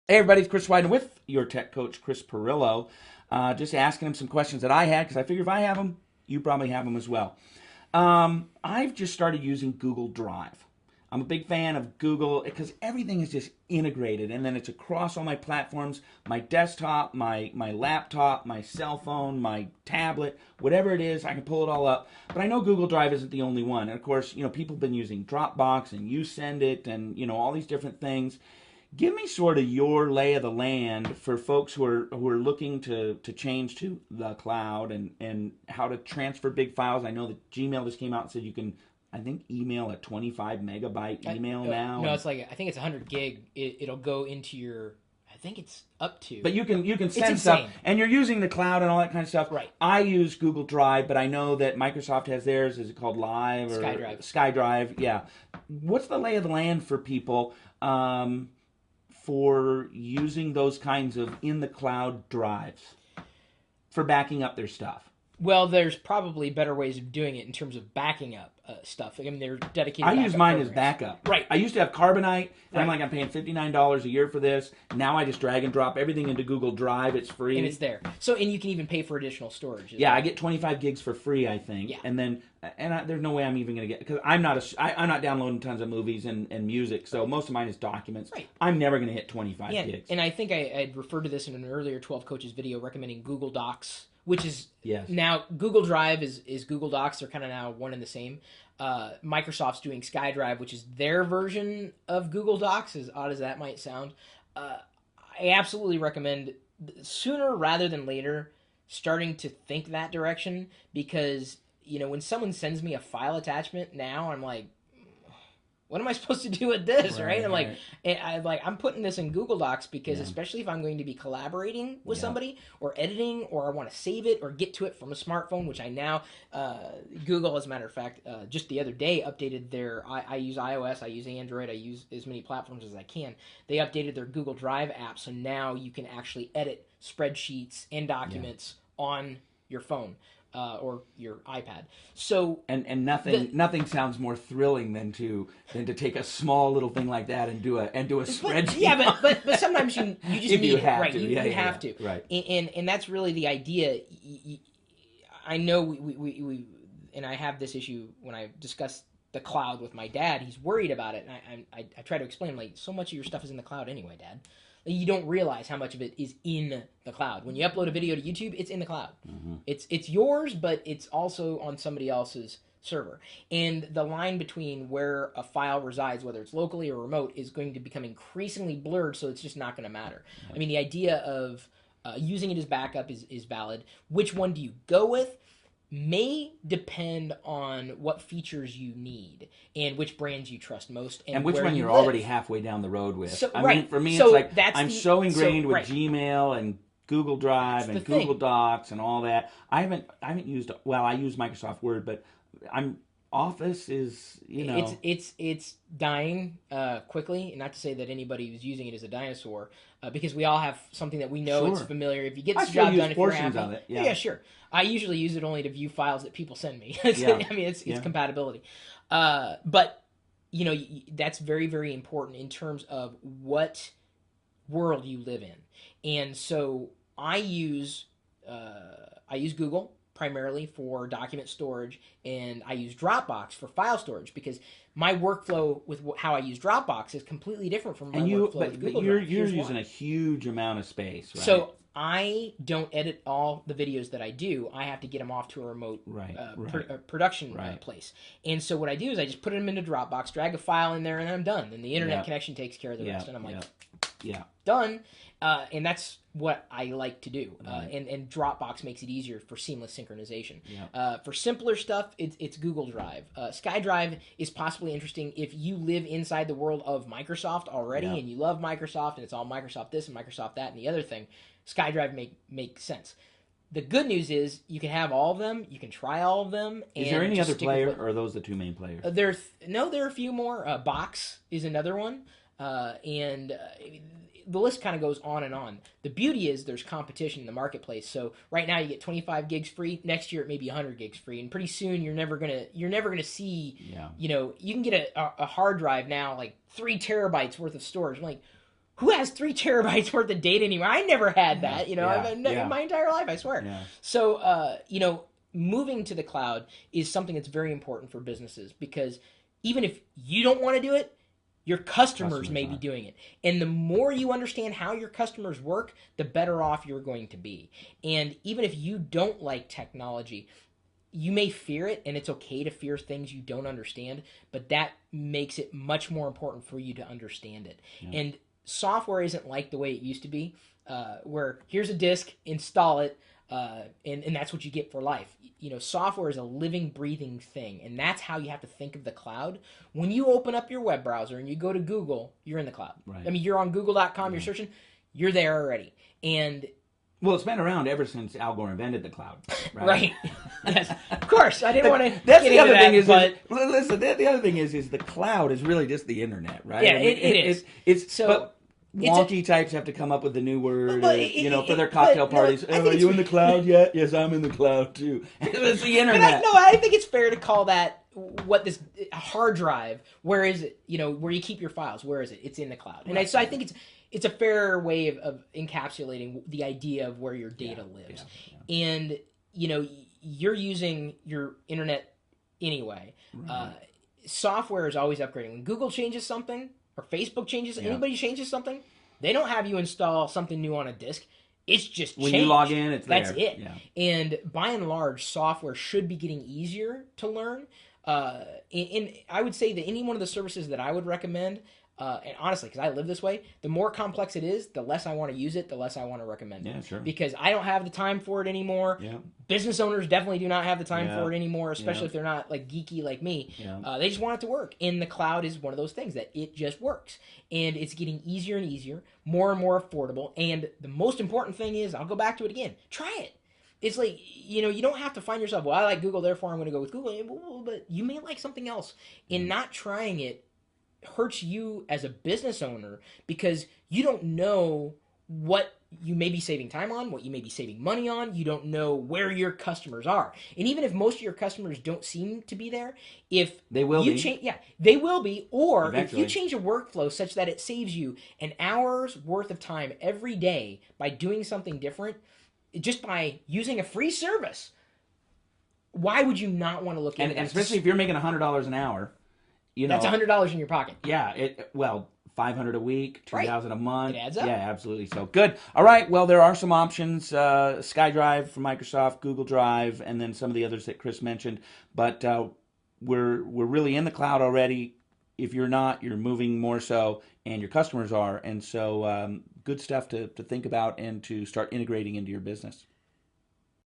Hey everybody, it's Chris Wyden with your tech coach, Chris Pirillo. Just asking him some questions that I had because I figure if I have them, you probably have them as well. I've just started using Google Drive. I'm a big fan of Google because everything is just integrated and then it's across all my platforms, my desktop, my laptop, my cell phone, my tablet, whatever it is, I can pull it all up. But I know Google Drive isn't the only one. And of course, people have been using Dropbox and You Send It and all these different things. Give me sort of your lay of the land for folks who are looking to change to the cloud and how to transfer big files. I know that Gmail just came out and said you can, I think, email a 25 megabyte email now. No, it's like I think it's 100 gig. It'll go into your. I think it's up to. But you can send stuff, and you're using the cloud and all that kind of stuff. Right. I use Google Drive, but I know that Microsoft has theirs. Is it called Live or SkyDrive? SkyDrive, yeah. What's the lay of the land for people? For using those kinds of in the cloud drives for backing up their stuff? Well, there's probably better ways of doing it in terms of backing up stuff. I mean, they're dedicated. I use mine programs. as backup. Right. I used to have Carbonite, and right. I'm paying $59 a year for this. Now I just drag and drop everything into Google Drive. It's free. And it's there. So, and you can even pay for additional storage. Yeah, well. I get 25 gigs for free, I think. Yeah. And then, there's no way I'm even going to get, because I'm not downloading tons of movies and music, so most of mine is documents. Right. I'm never going to hit 25 gigs. And I think I'd referred to this in an earlier 12 Coaches video recommending Google Docs, which is now Google Drive is Google Docs. They're kind of now one and the same. Microsoft's doing SkyDrive, which is their version of Google Docs, as odd as that might sound. I absolutely recommend sooner rather than later starting to think that direction, because when someone sends me a file attachment now, I'm like, what am I supposed to do with this, right? I'm putting this in Google Docs because especially if I'm going to be collaborating with somebody or editing, or I want to save it or get to it from a smartphone, which I now, Google, as a matter of fact, just the other day updated their, I use iOS, I use Android, I use as many platforms as I can. They updated their Google Drive app, so now you can actually edit spreadsheets and documents on your phone. Or your iPad. So and nothing sounds more thrilling than to take a small little thing like that and do a spreadsheet. But sometimes you just if need you it, have right? to. You have to, right? And that's really the idea. I know we and I have this issue when I discuss the cloud with my dad. He's worried about it, and I try to explain, like, so much of your stuff is in the cloud anyway, Dad. You don't realize how much of it is in the cloud. When you upload a video to YouTube, it's in the cloud. Mm-hmm. It's yours, but it's also on somebody else's server. And the line between where a file resides, whether it's locally or remote, is going to become increasingly blurred, so it's just not going to matter. Right. I mean, the idea of using it as backup is valid. Which one do you go with may depend on what features you need and which brands you trust most, and which one you're already halfway down the road with. So, I mean, for me, it's like I'm so ingrained with Gmail and Google Drive and Google Docs and all that. I haven't used, well, I use Microsoft Word, but Office is, it's dying quickly. Not to say that anybody who's using it is a dinosaur, because we all have something that we know it's familiar. If you get the job done, if you're happy, of it. Yeah, sure. I usually use it only to view files that people send me. I mean, it's compatibility. But that's very, very important in terms of what world you live in. And so I use Google primarily for document storage, and I use Dropbox for file storage, because my workflow with how I use Dropbox is completely different from my workflow with Google Drive. You're using a huge amount of space, right? So I don't edit all the videos that I do. I have to get them off to a remote production place. And so what I do is I just put them into Dropbox, drag a file in there, and then I'm done. And the internet connection takes care of the rest. And I'm like, done. And that's what I like to do. And Dropbox makes it easier for seamless synchronization. For simpler stuff, it's Google Drive. SkyDrive is possibly interesting if you live inside the world of Microsoft already and you love Microsoft and it's all Microsoft this and Microsoft that and the other thing. SkyDrive makes sense. The good news is you can have all of them. You can try all of them. Is there any other player, or are those the two main players? There are a few more. Box is another one. And the list kind of goes on and on. The beauty is there's competition in the marketplace. So right now you get 25 gigs free. Next year it may be 100 gigs free, and pretty soon you're never gonna see. You can get a hard drive now, like 3 terabytes worth of storage. I'm like, who has 3 terabytes worth of data anymore? I never had that, you know, in my entire life, I swear. Yeah. So, you know, moving to the cloud is something that's very important for businesses, because even if you don't want to do it, your customers may be doing it. And the more you understand how your customers work, the better off you're going to be. And even if you don't like technology, you may fear it, and it's okay to fear things you don't understand, but that makes it much more important for you to understand it. Yeah. And software isn't like the way it used to be, where here's a disk, install it, and that's what you get for life. You know, software is a living, breathing thing, and that's how you have to think of the cloud. When you open up your web browser and you go to Google, you're in the cloud. Right. I mean, you're on google.com, you're searching, you're there already. And well, it's been around ever since Al Gore invented the cloud, right? Right. Yes, of course. I didn't want to. That's get the other into thing. that, Listen. The other thing is the cloud is really just the internet, right? Yeah, I mean, it is. It's so. But wonky types have to come up with a new word, for their cocktail parties. No, are you in the cloud yet? Yes, I'm in the cloud too. It's the internet. I think it's fair to call that what this hard drive. Where is it? You know, where you keep your files. Where is it? It's in the cloud. And so I think it's a fair way of encapsulating the idea of where your data lives. Yeah. And you know, you're using your internet anyway. Right. Software is always upgrading. When Google changes something, or Facebook changes, anybody changes something, they don't have you install something new on a disk. It's just when you log in, it's there. That's it. Yeah. And by and large, software should be getting easier to learn. And I would say that any one of the services that I would recommend, and honestly, because I live this way, the more complex it is, the less I want to use it, the less I want to recommend it. Yeah, sure. Because I don't have the time for it anymore. Yeah. Business owners definitely do not have the time for it anymore, especially if they're not like geeky like me. Yeah. They just want it to work. And the cloud is one of those things that it just works. And it's getting easier and easier, more and more affordable. And the most important thing is, I'll go back to it again, try it. It's like, you know, you don't have to find yourself, well, I like Google, therefore I'm going to go with Google. But you may like something else. And not trying it hurts you as a business owner, because you don't know what you may be saving time on, what you may be saving money on. You don't know where your customers are. And even if most of your customers don't seem to be there, if they will be. They will be. Or eventually, if you change a workflow such that it saves you an hour's worth of time every day by doing something different, just by using a free service, why would you not want to look into that? And especially if you're making $100 an hour. You know, that's $100 in your pocket. Yeah. $500 a week, $2,000 a month. It adds up. Yeah, absolutely. So good. All right. Well, there are some options: SkyDrive from Microsoft, Google Drive, and then some of the others that Chris mentioned. But we're really in the cloud already. If you're not, you're moving more so, and your customers are. And so, good stuff to think about and to start integrating into your business.